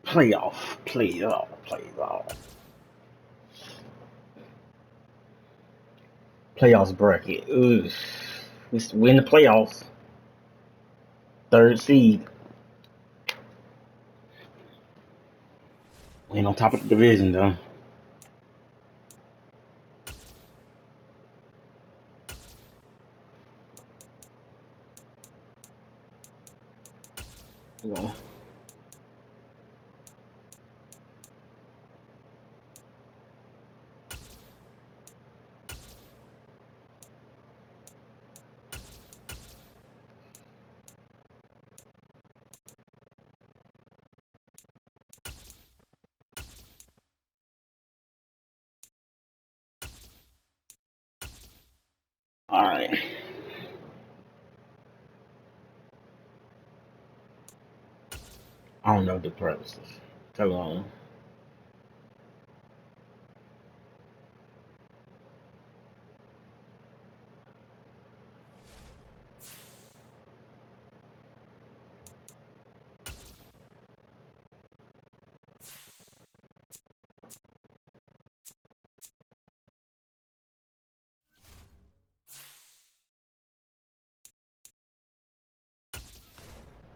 Playoffs bracket. Ugh. We win the playoffs. Third seed. We ain't on top of the division though. Yeah. All right. I don't know the purposes. So long.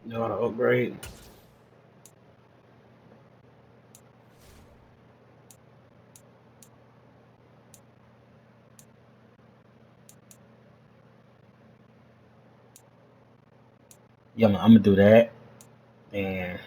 You know how to upgrade. Yeah, I'm gonna do that. And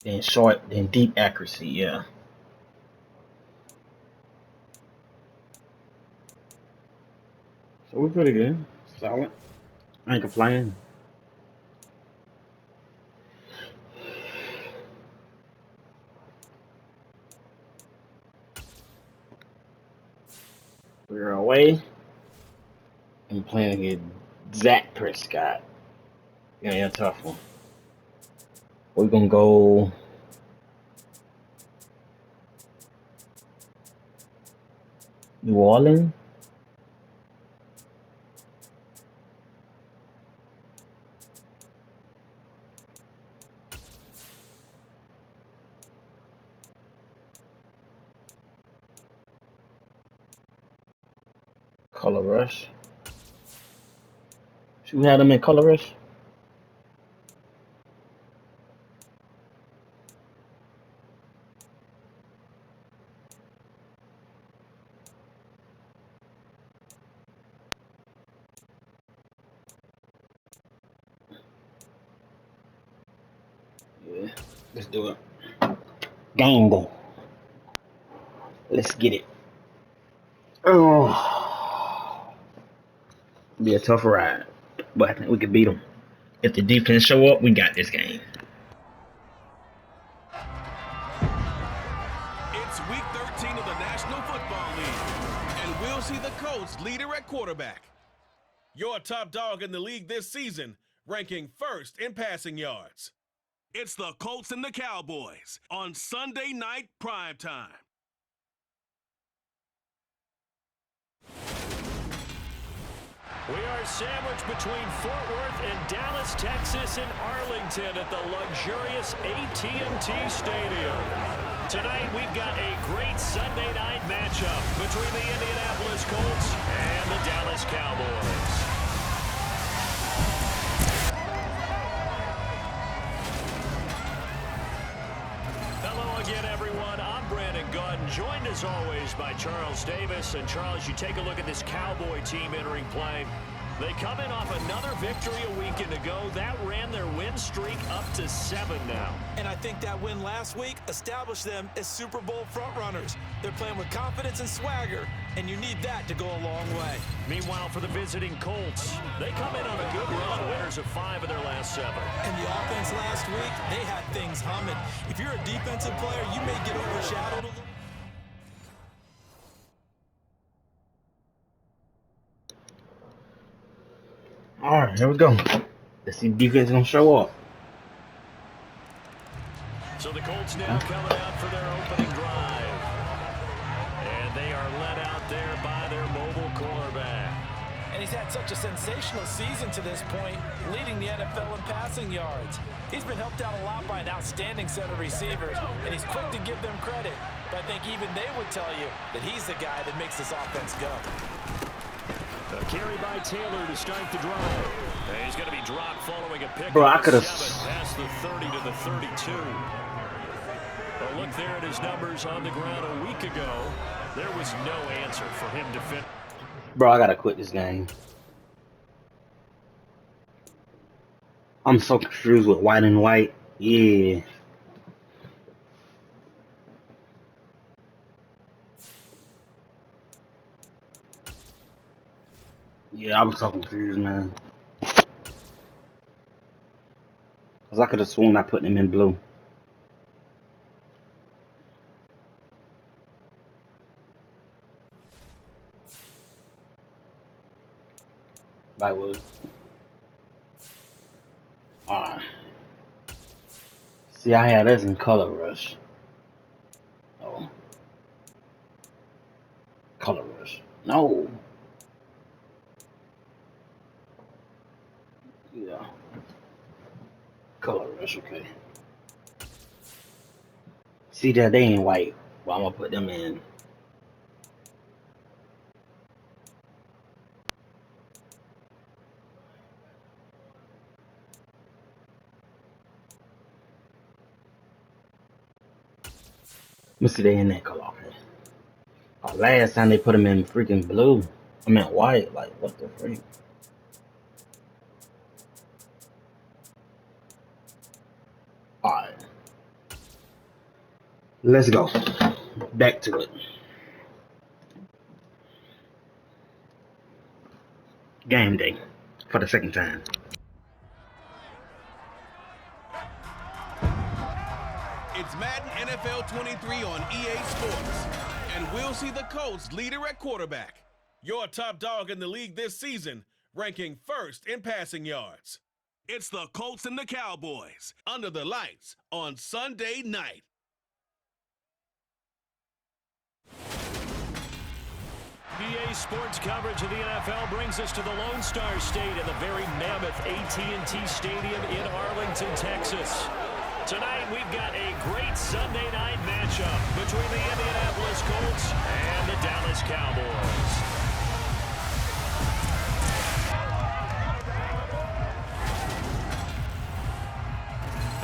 then short, then deep accuracy. Yeah. So we're pretty good. Solid. I ain't complaining. We're away and playing against Zach Prescott. Yeah, tough one. We're gonna go New Orleans. Color Rush. Should we have them in Color Rush? Yeah. Let's do it. Game day. Let's get it. Oh, be a tough ride, but I think we can beat them. If the defense show up, we got this game. It's week 13 of the National Football League, and we'll see the Colts leader at quarterback. Your top dog in the league this season, ranking first in passing yards. It's the Colts and the Cowboys on Sunday night primetime. We are sandwiched between Fort Worth and Dallas, Texas, and Arlington at the luxurious AT&T Stadium. Tonight, we've got a great Sunday night matchup between the Indianapolis Colts and the Dallas Cowboys. Hello again, everyone. I'm Brandon Gordon, joined as always by Charles Davis. And Charles, you take a look at this Cowboy team entering play. They come in off another victory a weekend ago. That ran their win streak up to 7 now. And I think that win last week established them as Super Bowl frontrunners. They're playing with confidence and swagger, and you need that to go a long way. Meanwhile, for the visiting Colts, they come in on a good run, winners of 5 of their last 7. And the offense last week, they had things humming. If you're a defensive player, you may get overshadowed a little. All right, here we go. Let's see if defense gonna show up. the Colts now coming out for their opening drive. And they are led out there by their mobile quarterback. And he's had such a sensational season to this point, leading the NFL in passing yards. He's been helped out a lot by an outstanding set of receivers, and he's quick to give them credit. But I think even they would tell you that he's the guy that makes this offense go. A carry by Taylor to start the drive. And he's going to be dropped following a pick. Bro, I could have past the 30 to the 32. A look there at his numbers on the ground a week ago. There was no answer for him to fit. Bro, I gotta quit this game. I'm so confused with white and white. Yeah. Yeah, I'm so confused, man. Cause I could have sworn I put them in blue. Like what? Alright. See, I had this in Color Rush. Oh. Color Rush. No. Yeah. Color Rush, okay. See that they ain't white. Well, I'm gonna put them in. Let's see, they in that color. Okay. Oh, last time they put them in freaking blue. I meant white. Like, what the freak? Alright. Let's go. Back to it. Game day. For the second time. It's Madden NFL 23 on EA Sports. And we'll see the Colts leader at quarterback. Your top dog in the league this season, ranking first in passing yards. It's the Colts and the Cowboys, under the lights on Sunday night. EA Sports coverage of the NFL brings us to the Lone Star State in the very mammoth AT&T Stadium in Arlington, Texas. Tonight, we've got a great Sunday night matchup between the Indianapolis Colts and the Dallas Cowboys.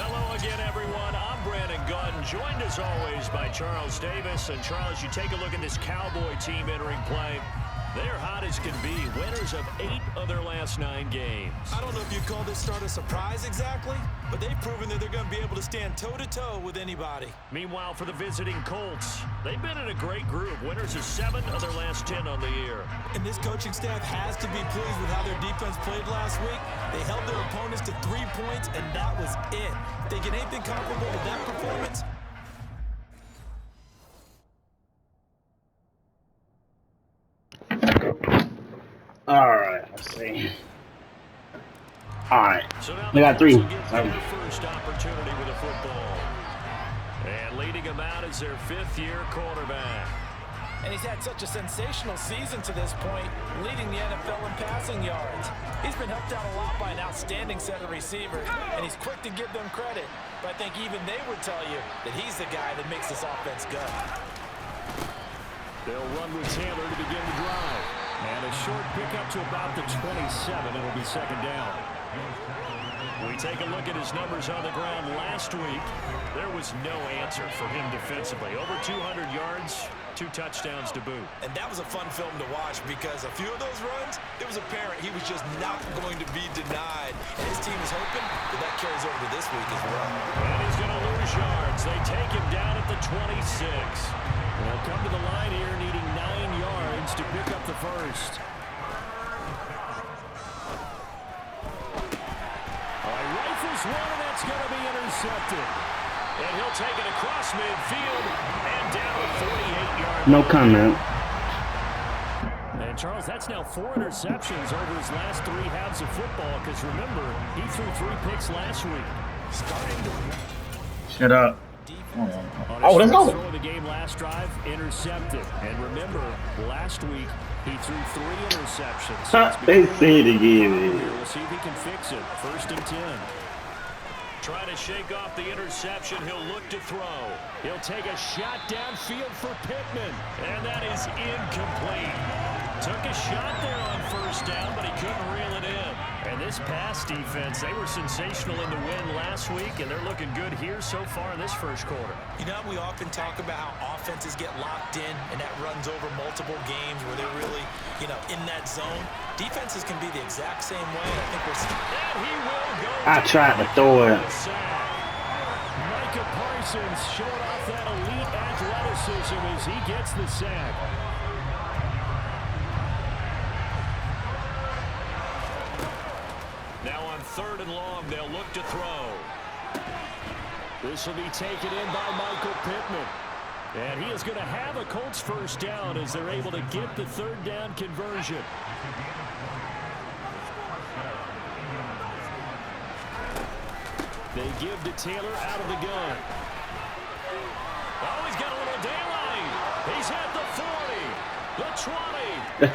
Hello again, everyone. I'm Brandon Gunn, joined as always by Charles Davis. And Charles, you take a look at this Cowboy team entering play. They're hot as can be, winners of 8 of their last 9 games. I don't know if you call this start a surprise exactly, but they've proven that they're going to be able to stand toe-to-toe with anybody. Meanwhile, for the visiting Colts, they've been in a great group, winners of 7 of their last 10 on the year. And this coaching staff has to be pleased with how their defense played last week. They held their opponents to 3 points, and that was it. Thinking anything comparable to that performance? Alright, let's see. Alright. So now We got 3. their first opportunity with a football. And leading them out is their 5th-year quarterback. And he's had such a sensational season to this point, leading the NFL in passing yards. He's been helped out a lot by an outstanding set of receivers, and he's quick to give them credit. But I think even they would tell you that he's the guy that makes this offense go. They'll run with Taylor to begin the drive. And a short pickup to about the 27. It'll be second down. We take a look at his numbers on the ground last week. There was no answer for him defensively. Over 200 yards, 2 touchdowns to boot. And that was a fun film to watch because a few of those runs, it was apparent he was just not going to be denied. And his team is hoping that that carries over to this week as well. And he's going to lose yards. They take him down at the 26. They'll come to the line here needing 9 yards to pick up the first. Rifles one, and that's going to be intercepted. And he'll take it across midfield and down 48 yards. No comment. And Charles, that's now 4 interceptions over his last 3 halves of football. Because remember, he threw 3 picks last week. Starting to... Shut up. defense. On Oh, his let's first go. throw of the game last drive, intercepted. And remember, last week he threw 3 interceptions. So it's They becoming say it a problem again. here. We'll see if he can fix it. 1st and 10. Trying to shake off the interception. He'll look to throw. He'll take a shot downfield for Pittman. And that is incomplete. Took a shot there on 1st down, but he couldn't reel it in. And this pass defense, they were sensational in the win last week, and they're looking good here so far in this 1st quarter. You know, we often talk about how offenses get locked in, and that runs over multiple games where they're really, in that zone. Defenses can be the exact same way. I think we're seeing. And he will go. I tried to throw it. Micah Parsons showing off that elite athleticism as he gets the sack. Now on 3rd and long, they'll look to throw. This will be taken in by Michael Pittman. And he is going to have a Colts 1st down as they're able to get the 3rd down conversion. They give to Taylor out of the gun. Oh, he's got a little daylight. He's at the 40, the 20.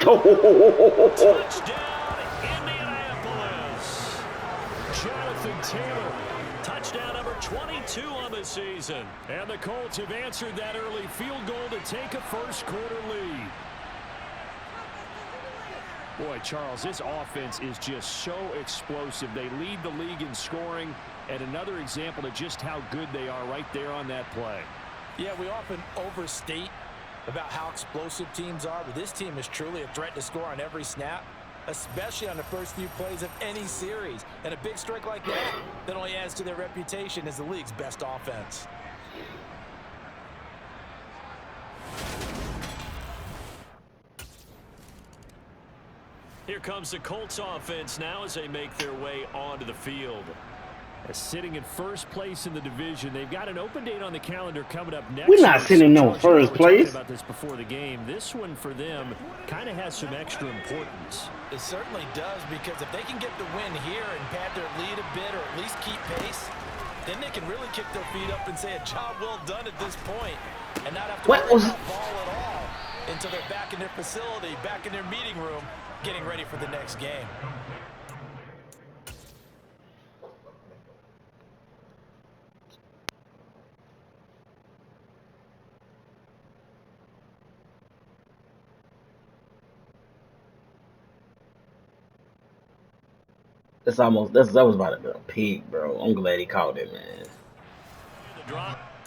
Touchdown, Indianapolis. Jonathan Taylor, touchdown number 22 on the season. And the Colts have answered that early field goal to take a 1st quarter lead. Boy, Charles, this offense is just so explosive. They lead the league in scoring, and another example of just how good they are right there on that play. Yeah, we often overstate about how explosive teams are, but this team is truly a threat to score on every snap, especially on the first few plays of any series. And a big strike like that only adds to their reputation as the league's best offense. Here comes the Colts offense now as they make their way onto the field. Sitting in 1st place in the division. They've got an open date on the calendar coming up next. We're not sitting in no Charles, 1st place. We were talking about this before the game. This one for them kind of has some extra importance. It certainly does, because if they can get the win here and pad their lead a bit or at least keep pace, then they can really kick their feet up and say a job well done at this point and not have to worry about ball at all until they're back in their facility, back in their meeting room, getting ready for the next game. That was about to be a peak, bro. I'm glad he caught it, man.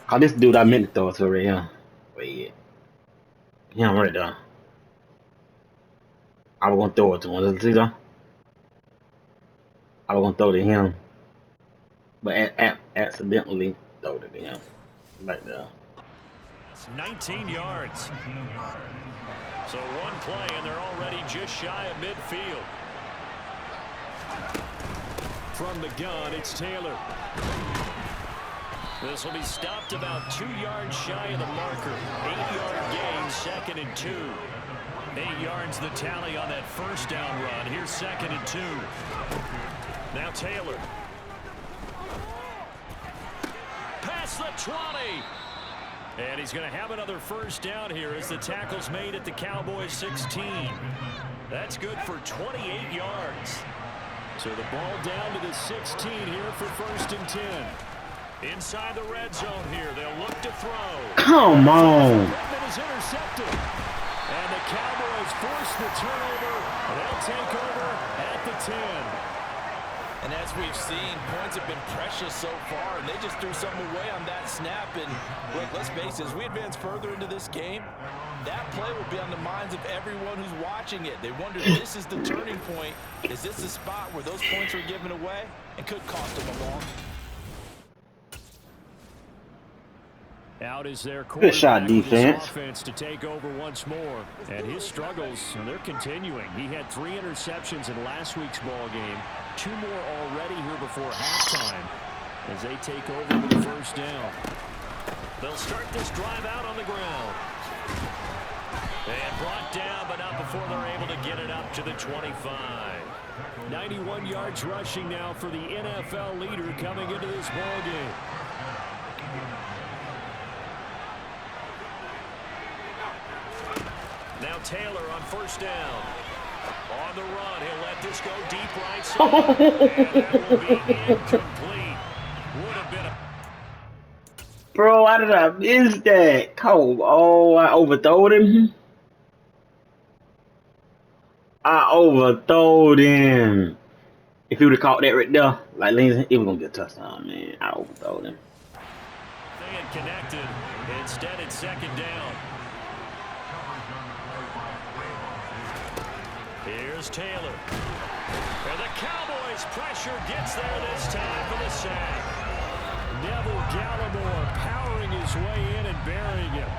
Oh, this dude I meant to throw it to right here. Wait. Yeah, I'm right there. I was gonna throw it to him. Let's see though. I was gonna throw it to him. But accidentally throw it to him. Right there. It's 19 yards. So one play and they're already just shy of midfield. From the gun, it's Taylor. This will be stopped about 2 yards shy of the marker. 8-yard gain, 2nd and 2. 8 yards the tally on that 1st down run. Here's 2nd and 2. Now Taylor. Past the 20. And he's going to have another 1st down here as the tackle's made at the Cowboys 16. That's good for 28 yards. So the ball down to the 16 here for 1st and 10. Inside the red zone here, they'll look to throw. Come on. Pittman is intercepted. And the Cowboys force the turnover. They'll take over at the 10. And as we've seen, points have been precious so far, and they just threw something away on that snap. And look, let's face it, as we advance further into this game, that play will be on the minds of everyone who's watching it. They wonder, this is the turning point. Is this the spot where those points are given away and could cost them a ball? Out is their Good shot, defense. Offense to take over once more. And his struggles, they're continuing. He had 3 interceptions in last week's ball game. 2 more already here before halftime as they take over with the 1st down. They'll start this drive out on the ground. And brought down, but not before they're able to get it up to the 25. 91 yards rushing now for the NFL leader coming into this ball game. Now Taylor on first down. On the run, he'll let this go deep right side. And that will be incomplete. Would have been a... Bro, how did I miss that? Oh, I overthrew him. I overthrew him. If he would have caught that right there, like Lindsay, it was gonna be a touchdown, man. I overthrew him. They had connected. Instead, it's second down. Here's Taylor. And the Cowboys pressure gets there this time for the sack. Neville Gallimore powering his way in and burying him.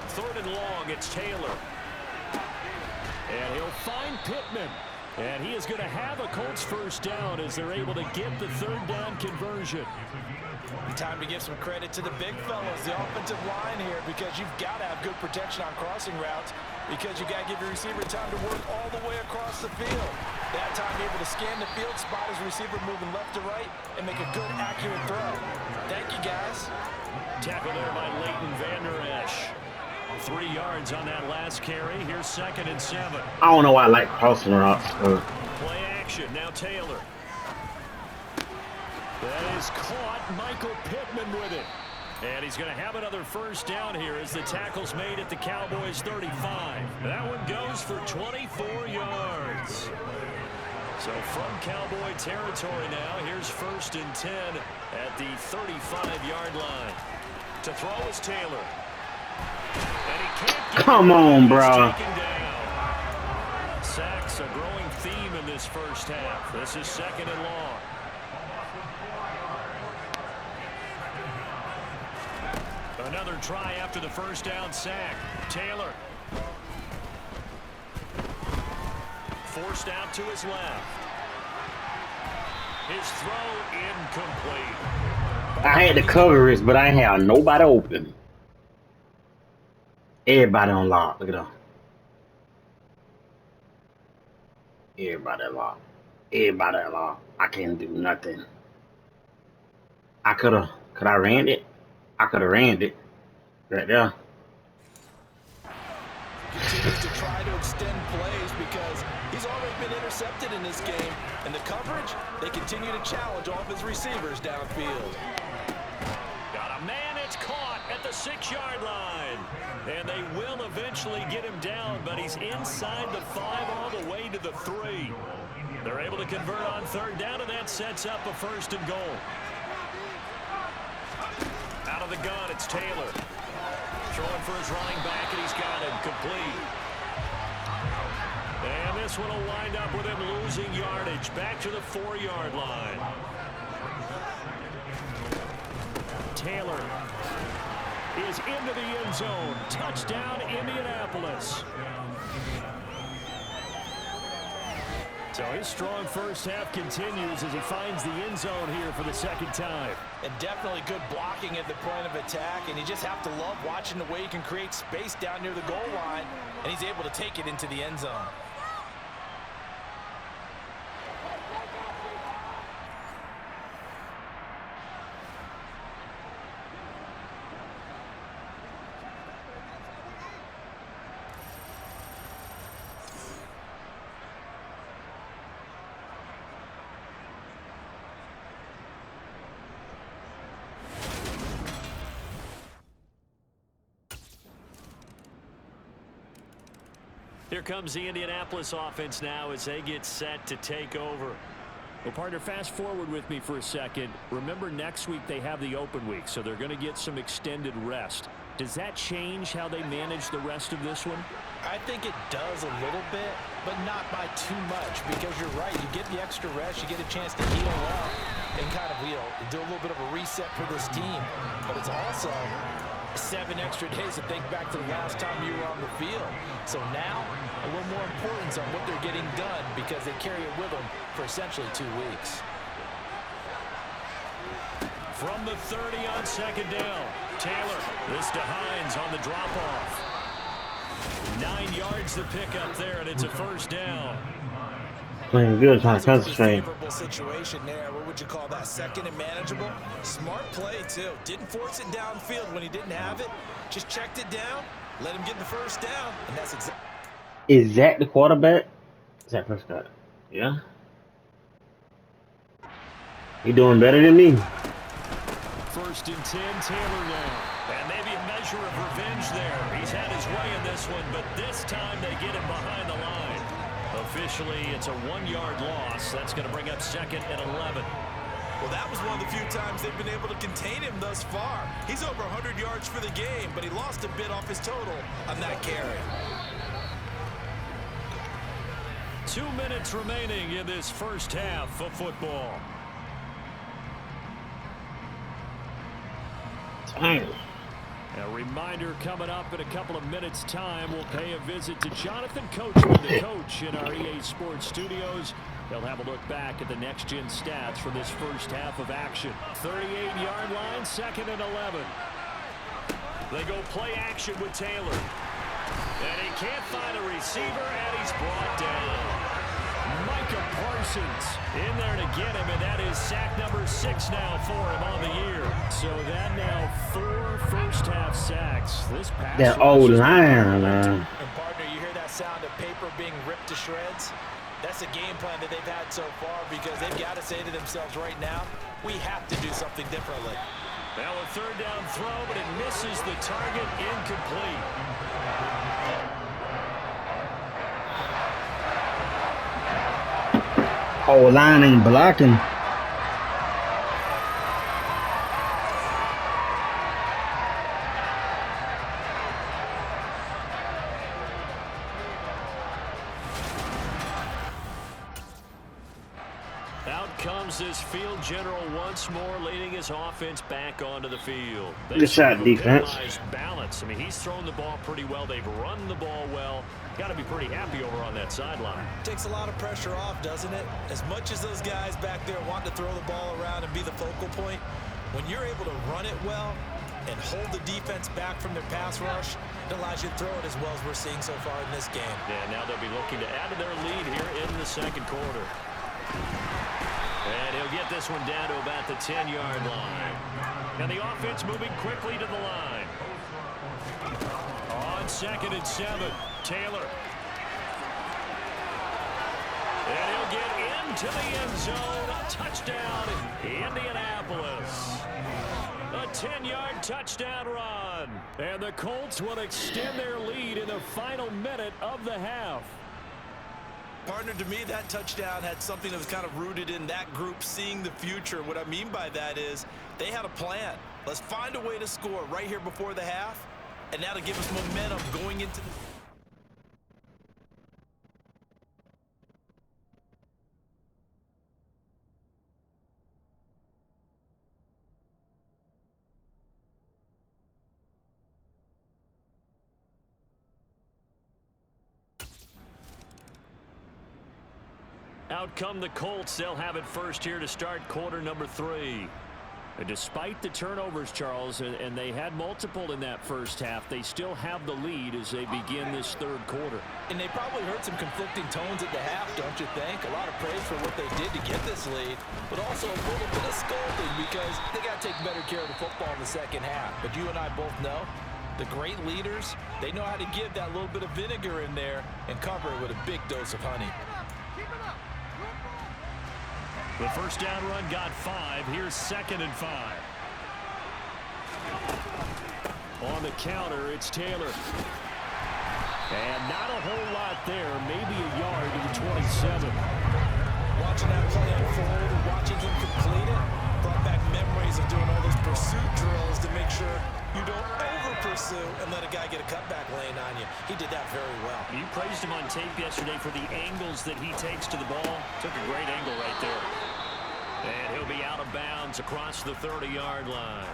Third and long, it's Taylor. And he'll find Pittman. And he is going to have a Colts first down as they're able to get the third down conversion. Time to give some credit to the big fellas, the offensive line here, because you've got to have good protection on crossing routes, because you got to give your receiver time to work all the way across the field. That time able to scan the field, spot his receiver moving left to right, and make a good, accurate throw. Thank you, guys. Tackle there by Leighton Vander Esch. 3 yards on that last carry. Here's 2nd and 7. I don't know why I like crossing routes. Play action. Now Taylor. That is caught. Michael Pittman with it. And he's going to have another first down here as the tackle's made at the Cowboys 35. That one goes for 24 yards. So from Cowboy territory now, here's 1st and 10 at the 35-yard line. To throw is Taylor. And he can't get Come on, bro. Sacks a growing theme in this first half. This is 2nd and long. Another try after the first down sack. Taylor. Forced out to his left. His throw incomplete. I had the coverage, but I had nobody open. Everybody on lock. Look at them. Everybody lock. Everybody lock. I can't do nothing. Could I ran it? I could have ran it. Right there. Continues to try to extend plays because he's already been intercepted in this game. And the coverage, they continue to challenge all of his receivers downfield. Got a man, it's caught at the 6-yard line. And they will eventually get him down, but he's inside the 5 all the way to the 3. They're able to convert on third down, and that sets up a 1st and goal. Out of the gun, it's Taylor. Throwing for his running back, and he's got him complete. And this one will wind up with him losing yardage. Back to the 4-yard line. Taylor is into the end zone. Touchdown, Indianapolis. So his strong first half continues as he finds the end zone here for the 2nd time. And definitely good blocking at the point of attack, and you just have to love watching the way he can create space down near the goal line, and he's able to take it into the end zone. Here comes the Indianapolis offense now as they get set to take over. Well, partner, fast forward with me for a second. Remember, next week they have the open week, so they're going to get some extended rest. Does that change how they manage the rest of this one? I think it does a little bit, but not by too much, because you're right. You get the extra rest, you get a chance to heal up and kind of, do a little bit of a reset for this team. But it's also 7 extra days to think back to the last time you were on the field. So now, a little more importance on what they're getting done because they carry it with them for essentially 2 weeks. From the 30 on 2nd down, Taylor. This to Hines on the drop-off. 9 yards to pick up there, and it's a 1st down. Playing good, trying That's to a pretty concentrate. favorable situation there. What would you call that? Second and manageable. Smart play, too. Didn't force it downfield when he didn't have it. Just checked it down, let him get the first down, and that's exactly. Is Zach the quarterback? Zach Prescott. Yeah. He doing better than me. First and 10, Taylor now. And maybe a measure of revenge there. He's had his way in this one, but this time they get him behind the line. Officially, it's a 1-yard loss. That's going to bring up second and 11. Well, that was one of the few times they've been able to contain him thus far. He's over 100 yards for the game, but he lost a bit off his total on that carry. 2 minutes remaining in this first half of football. Dang. A reminder coming up in a couple of minutes' time. We'll pay a visit to Jonathan Coachman, the coach in our EA Sports studios. They'll have a look back at the next-gen stats from this first half of action. 38-yard line, second and 11. They go play action with Taylor. And he can't find a receiver, and he's brought down. Micah Parsons in there to get him, and that is sack number 6 now for him on the year. So that now 4 first-half sacks. This pass That old line, And partner, you hear that sound of paper being ripped to shreds? That's a game plan that they've had so far because they've got to say to themselves right now, we have to do something differently. Now a third down throw, but it misses the target, incomplete. Whole line ain't blocking. Out comes this field general once more, leading his offense back onto the field. Good shot, defense. Balance. I mean, he's thrown the ball pretty well. They've run the ball well. Got to be pretty happy over on that sideline. Takes a lot of pressure off, doesn't it? As much as those guys back there want to throw the ball around and be the focal point, when you're able to run it well and hold the defense back from their pass rush, it allows you to throw it as well as we're seeing so far in this game. Yeah, now they'll be looking to add to their lead here in the second quarter. And he'll get this one down to about the 10-yard line. And the offense moving quickly to the line. On second and 7, Taylor. And he'll get into the end zone. A touchdown, Indianapolis. A 10-yard touchdown run. And the Colts will extend their lead in the final minute of the half. Partner, to me, that touchdown had something that was kind of rooted in that group seeing the future. What I mean by that is they had a plan. Let's find a way to score right here before the half, and that'll give us momentum going into the... Out come the Colts. They'll have it first here to start quarter number 3. And despite the turnovers, Charles, and they had multiple in that first half, they still have the lead as they begin this third quarter. And they probably heard some conflicting tones at the half, don't you think? A lot of praise for what they did to get this lead, but also a little bit of scolding because they got to take better care of the football in the second half. But you and I both know the great leaders, they know how to give that little bit of vinegar in there and cover it with a big dose of honey. The first down run got 5. Here's second and 5. On the counter, it's Taylor. And not a whole lot there. Maybe a yard to the 27. Watching that play unfold and watching him complete it brought back memories of doing all those pursuit drills to make sure you don't over-pursue and let a guy get a cutback lane on you. He did that very well. You praised him on tape yesterday for the angles that he takes to the ball. Took a great angle right there. And he'll be out of bounds across the 30-yard line.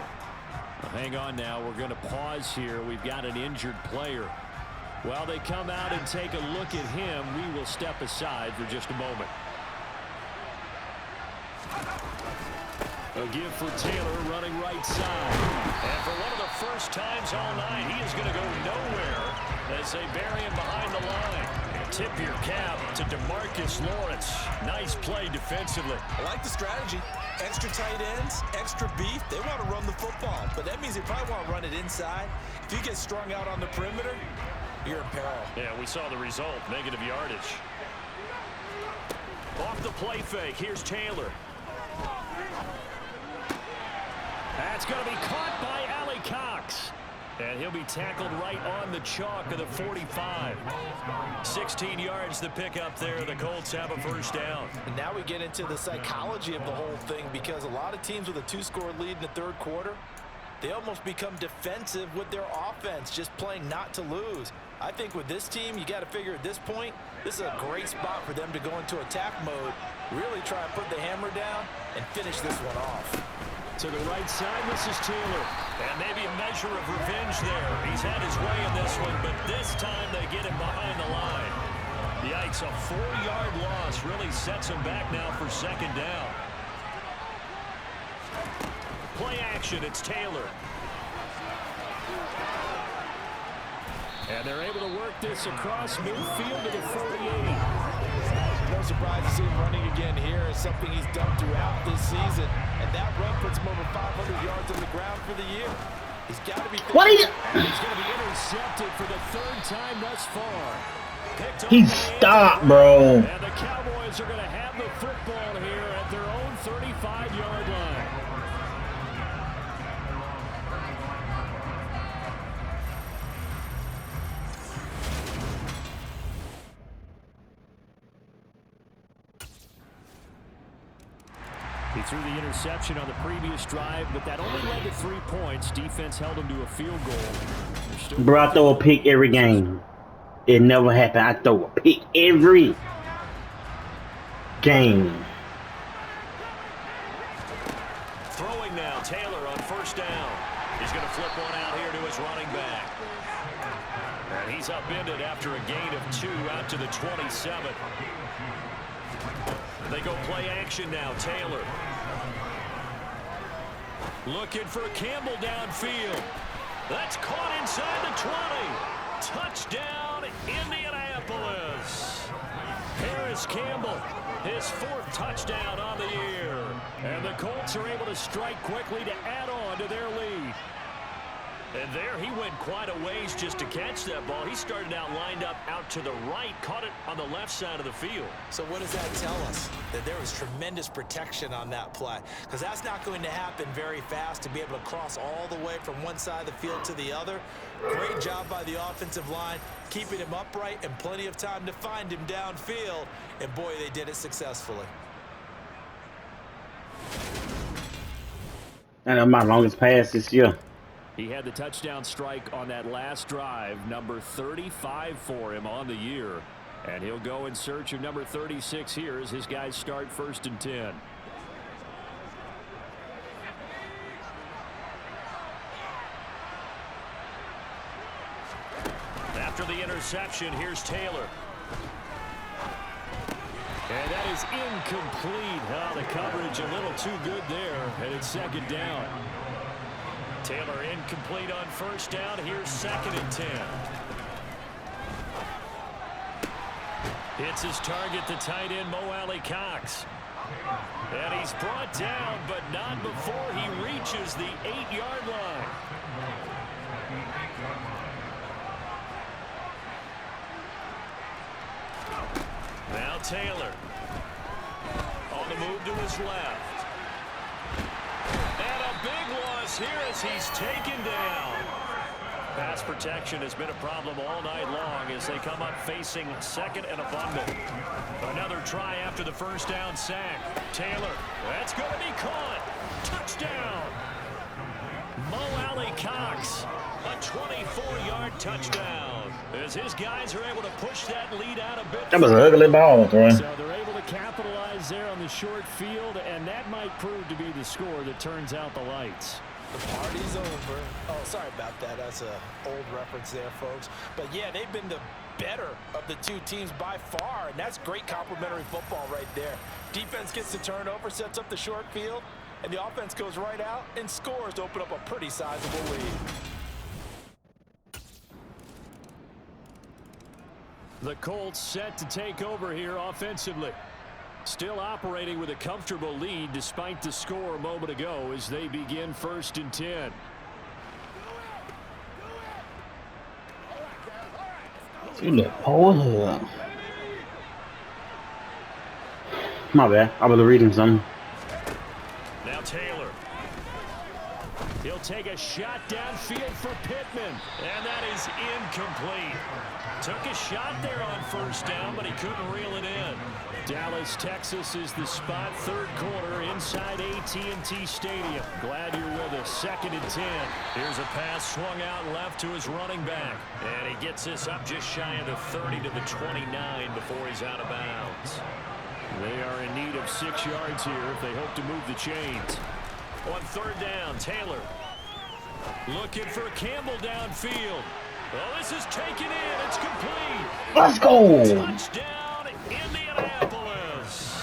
Well, hang on now. We're going to pause here. We've got an injured player. While they come out and take a look at him, we will step aside for just a moment. A give for Taylor running right side. And for one of the first times all night, he is going to go nowhere as they bury him behind the line. Tip your cap to DeMarcus Lawrence. Nice play defensively. I like the strategy. Extra tight ends, extra beef. They want to run the football, but that means they probably want to run it inside. If you get strung out on the perimeter, you're in peril. Yeah, we saw the result. Negative yardage. Off the play fake. Here's Taylor. That's going to be caught by Allie Cox. And he'll be tackled right on the chalk of the 45. 16 yards to pick up there. The Colts have a first down. And now we get into the psychology of the whole thing, because a lot of teams with a 2-score lead in the third quarter, they almost become defensive with their offense, just playing not to lose. I think with this team, you got to figure at this point, this is a great spot for them to go into attack mode, really try to put the hammer down and finish this one off. To the right side, this is Taylor. And maybe a measure of revenge there. He's had his way in this one, but this time they get him behind the line. Yikes, a 4-yard loss really sets him back now for second down. Play action, it's Taylor. And they're able to work this across midfield to the 48. No surprise to see him running again here. It's something he's done throughout this season. And that run puts him over 500 yards on the ground for the year. He's got to be... What are you... He's going to be intercepted for the third time thus far. He stopped, bro. And the Cowboys are going to have the football here at their own 35-yard line. He threw the interception on the previous drive, but that only led to 3 points. Defense held him to a field goal. Bro, I throw a pick every game. It never happened. I throw a pick every game. Throwing now, Taylor on first down. He's going to flip one out here to his running back. And he's upended after a gain of 2 out to the 27. They go play action now, Taylor. Looking for Campbell downfield. That's caught inside the 20. Touchdown, Indianapolis. Harris Campbell, his 4th touchdown on the year. And the Colts are able to strike quickly to add on to their lead. And there he went quite a ways just to catch that ball. He started out lined up out to the right, caught it on the left side of the field. So what does that tell us? That there was tremendous protection on that play. Because that's not going to happen very fast, to be able to cross all the way from one side of the field to the other. Great job by the offensive line, keeping him upright and plenty of time to find him downfield. And boy, they did it successfully. And my longest pass this year. He had the touchdown strike on that last drive, number 35 for him on the year. And he'll go in search of number 36 here as his guys start 1st and 10. After the interception, here's Taylor. And that is incomplete. Oh, the coverage a little too good there, and it's 2nd down. Taylor incomplete on 1st down. Here's 2nd and 10. Hits his target, the tight end, Mo Alley Cox. And he's brought down, but not before he reaches the 8-yard line. Now Taylor on the move to his left. And a big loss here as he's taken down. Pass protection has been a problem all night long as they come up facing 2nd and a bundle. Another try after the 1st down sack. Taylor, that's going to be caught. Touchdown. Mo Alley Cox, a 24-yard touchdown. As his guys are able to push that lead out a bit. That was an ugly ball, bro. So they're able to capitalize there on the short field, and that might prove to be the score that turns out the lights. The party's over. Oh, sorry about that. That's an old reference there, folks. But, yeah, they've been the better of the 2 teams by far, and that's great complementary football right there. Defense gets the turnover, sets up the short field, and the offense goes right out and scores to open up a pretty sizable lead. The Colts set to take over here offensively. Still operating with a comfortable lead despite the score a moment ago as they begin 1st and 10. You look poor. My bad. I was reading something. Now Taylor. He'll take a shot downfield for Pittman. And that is incomplete. Took a shot there on 1st down, but he couldn't reel it in. Dallas, Texas is the spot. 3rd quarter inside AT&T Stadium. Glad you're with us. 2nd and 10. Here's a pass swung out left to his running back. And he gets this up just shy of the 30 to the 29 before he's out of bounds. They are in need of 6 yards here if they hope to move the chains. On 3rd down, Taylor looking for Campbell downfield. Oh, this is taken in. It's complete. Let's go. Touchdown, Indianapolis.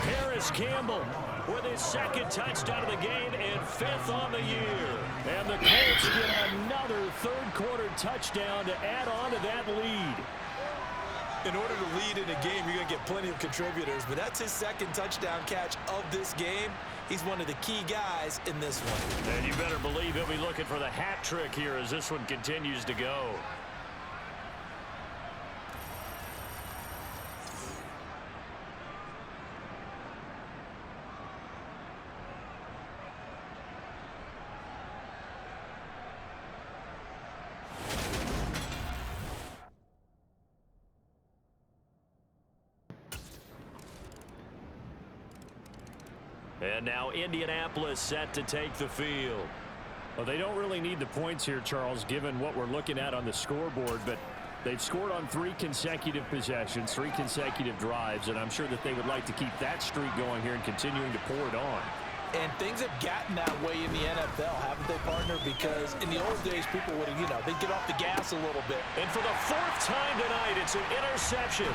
Harris Campbell with his 2nd touchdown of the game and 5th on the year. And the Colts get another 3rd quarter touchdown to add on to that lead. In order to lead in a game, you're going to get plenty of contributors, but that's his 2nd touchdown catch of this game. He's one of the key guys in this one. And you better believe he'll be looking for the hat trick here as this one continues to go. And now Indianapolis set to take the field. Well, they don't really need the points here, Charles, given what we're looking at on the scoreboard, but they've scored on 3 consecutive possessions, 3 consecutive drives, and I'm sure that they would like to keep that streak going here and continuing to pour it on. And things have gotten that way in the NFL, haven't they, partner? Because in the old days, people would have, they'd get off the gas a little bit. And for the 4th time tonight, it's an interception.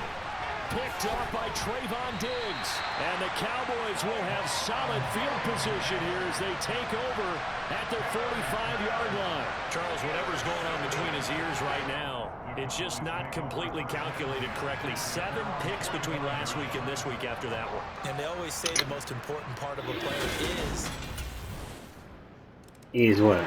Picked off by Trayvon Diggs. And the Cowboys will have solid field position here as they take over at their 45-yard line. Charles, whatever's going on between his ears right now, it's just not completely calculated correctly. 7 picks between last week and this week after that one. And they always say the most important part of a player Is what?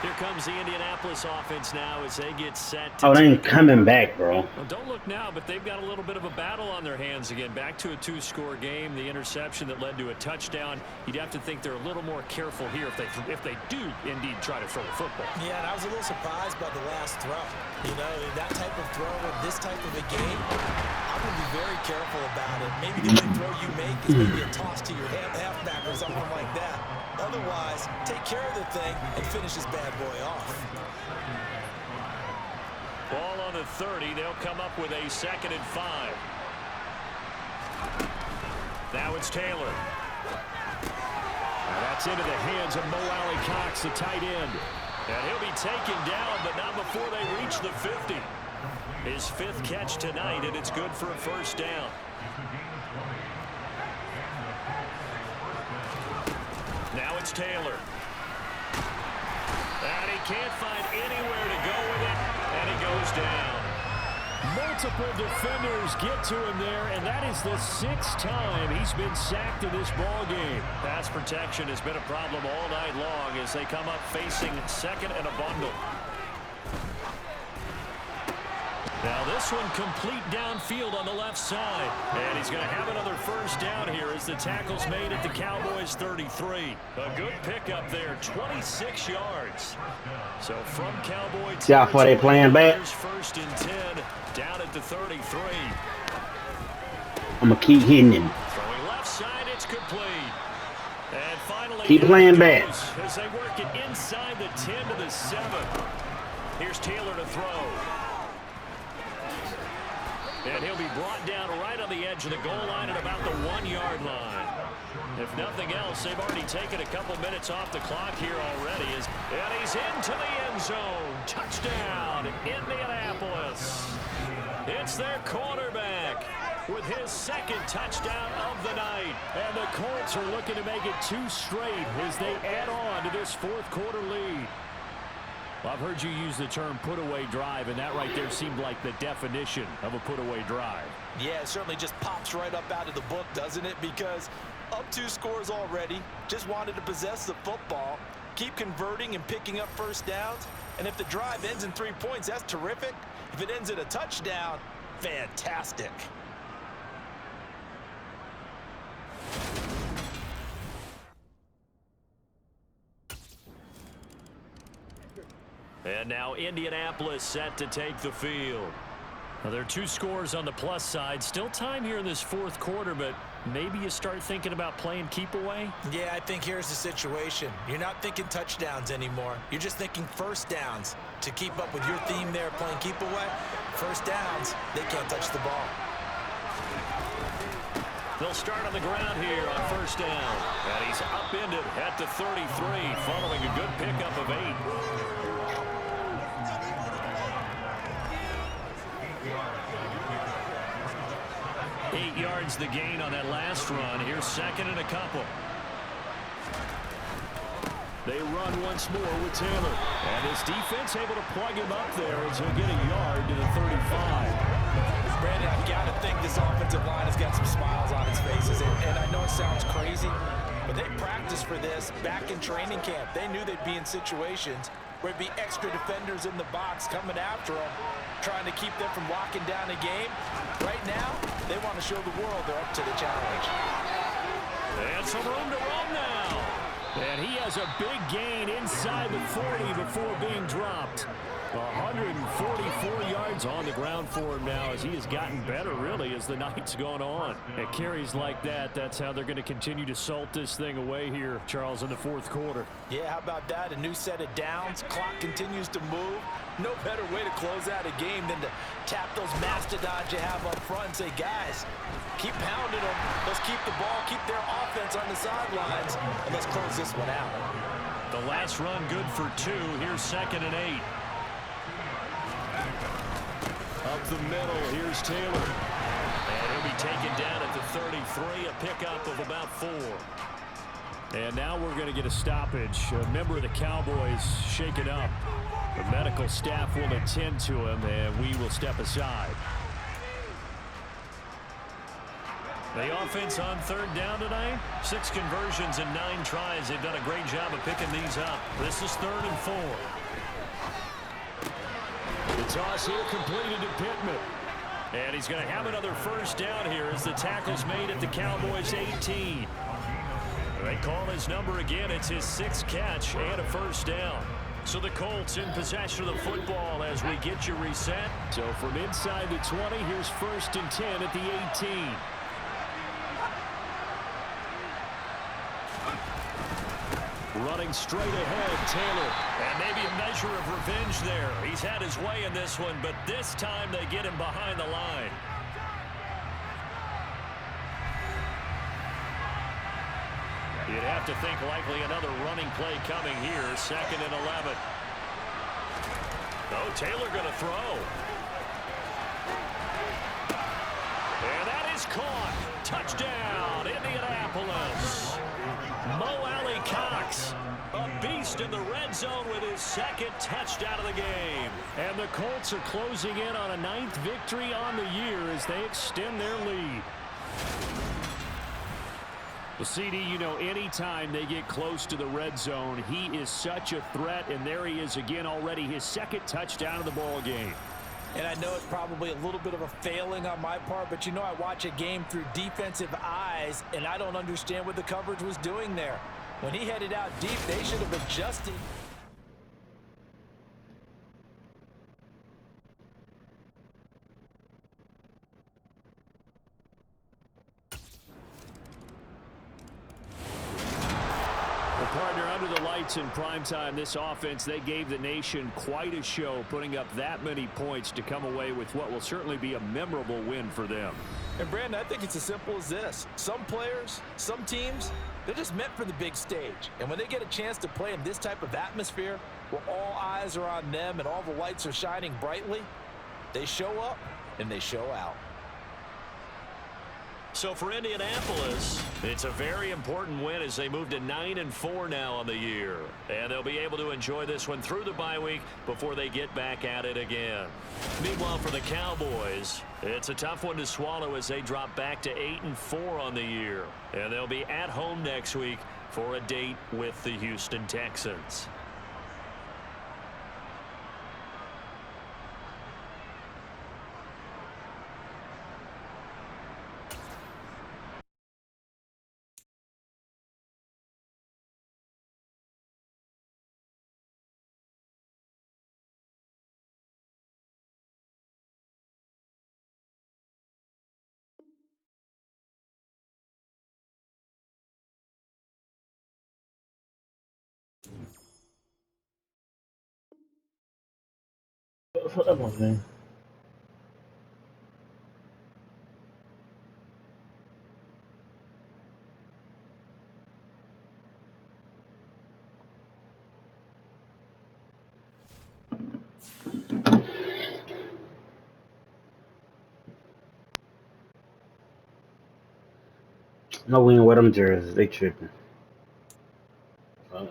Here comes the Indianapolis offense now as they get set to... Oh, they ain't coming back, bro. Well, don't look now, but they've got a little bit of a battle on their hands again. Back to a 2-score game. The interception that led to a touchdown. You'd have to think they're a little more careful here if they do indeed try to throw the football. Yeah, and I was a little surprised by the last throw. That type of throw in this type of a game, I'm going to be very careful about it. Maybe the only throw you make is maybe a toss to your halfback or something like that. Otherwise, take care of the thing and finish this bad boy off. Ball on the 30. They'll come up with a 2nd and 5. Now it's Taylor. That's into the hands of Mo Alley-Cox, the tight end. And he'll be taken down, but not before they reach the 50. His 5th catch tonight, and it's good for a 1st down. Now it's Taylor. And he can't find anywhere to go with it, and he goes down. Multiple defenders get to him there, and that is the 6th time he's been sacked in this ball game. Pass protection has been a problem all night long as they come up facing 2nd and a bundle. Now this one complete downfield on the left side. And he's going to have another 1st down here as the tackle's made at the Cowboys 33. A good pickup there, 26 yards. So from Cowboy See how far they playing back? 1st and 10 down at the 33. I'm going to keep hitting him. Throwing left side, it's complete. And finally, Keep playing back. As they work it inside the 10 to the 7. Here's Taylor to throw. And he'll be brought down right on the edge of the goal line at about the 1-yard line. If nothing else, they've already taken a couple minutes off the clock here already. And he's into the end zone. Touchdown, Indianapolis. It's their quarterback with his 2nd touchdown of the night. And the Colts are looking to make it 2 straight as they add on to this 4th quarter lead. Well, I've heard you use the term put-away drive, and that right there seemed like the definition of a put-away drive. Yeah, it certainly just pops right up out of the book, doesn't it? Because up 2 scores already, just wanted to possess the football, keep converting and picking up first downs. And if the drive ends in 3 points, that's terrific. If it ends in a touchdown, fantastic. And now Indianapolis set to take the field. Now, there are 2 scores on the plus side. Still time here in this 4th quarter, but maybe you start thinking about playing keep away? Yeah, I think here's the situation. You're not thinking touchdowns anymore. You're just thinking first downs. To keep up with your theme there, playing keep away, first downs, they can't touch the ball. They'll start on the ground here on first down. And he's upended at the 33 following a good pickup of 8. 8 yards the gain on that last run. Here's second and a couple. They run once more with Taylor. And his defense able to plug him up there as he'll get a yard to the 35. Brandon, I've got to think this offensive line has got some smiles on its faces. And I know it sounds crazy, but they practiced for this back in training camp. They knew they'd be in situations where it'd be extra defenders in the box coming after them, trying to keep them from locking down a game. Right now, they want to show the world they're up to the challenge. And some room to run now. And he has a big gain inside the 40 before being dropped. 144 yards on the ground for him now as he has gotten better, really, as the night's gone on. At carries like that, that's how they're going to continue to salt this thing away here, Charles, in the 4th quarter. Yeah, how about that? A new set of downs. Clock continues to move. No better way to close out a game than to tap those mastodons you have up front and say, guys, keep pounding them. Let's keep the ball, keep their offense on the sidelines, and let's close this one out. The last run good for 2. Here's second and 8. Up the middle, here's Taylor. And he'll be taken down at the 33, a pickup of about 4. And now we're going to get a stoppage. A member of the Cowboys shaken up. The medical staff will attend to him, and we will step aside. The offense on 3rd down tonight. 6 conversions and 9 tries. They've done a great job of picking these up. This is 3rd and 4. The toss here completed to Pittman. And he's going to have another first down here as the tackle's made at the Cowboys 18. They call his number again. It's his 6th catch and a first down. So the Colts in possession of the football as we get you reset. So from inside the 20, here's 1st and 10 at the 18. Running straight ahead, Taylor. And maybe a measure of revenge there. He's had his way in this one, but this time they get him behind the line. You'd have to think likely another running play coming here. 2nd and 11. Oh, Taylor going to throw. And that is caught. Touchdown, Indianapolis. Mo Alley Cox, a beast in the red zone with his 2nd touchdown of the game. And the Colts are closing in on a 9th victory on the year as they extend their lead. Well, CD, you know, anytime they get close to the red zone, he is such a threat, and there he is again already, his 2nd touchdown of the ball game. And I know it's probably a little bit of a failing on my part, but you know I watch a game through defensive eyes, and I don't understand what the coverage was doing there. When he headed out deep, they should have adjusted. Partner, under the lights in primetime, this offense, they gave the nation quite a show, putting up that many points to come away with what will certainly be a memorable win for them. And Brandon, I think it's as simple as this. Some players, some teams, they're just meant for the big stage. And when they get a chance to play in this type of atmosphere, where all eyes are on them and all the lights are shining brightly, they show up and they show out. So for Indianapolis, it's a very important win as they move to 9-4 now on the year. And they'll be able to enjoy this one through the bye week before they get back at it again. Meanwhile, for the Cowboys, it's a tough one to swallow as they drop back to 8-4 on the year. And they'll be at home next week for a date with the Houston Texans. Fuck that one, man. No, we ain't wear them jerseys. They tripping. Fuck.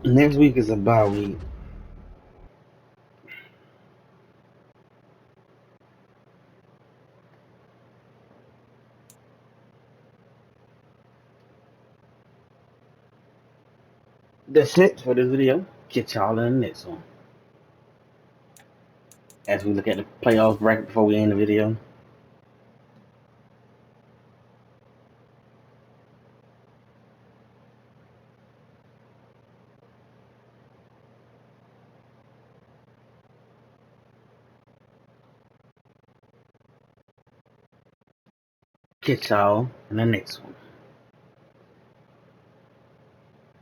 Next week is a bye week. That's it for this video. Catch y'all in the next one. As we look at the playoff bracket before we end the video. Catch y'all in the next one.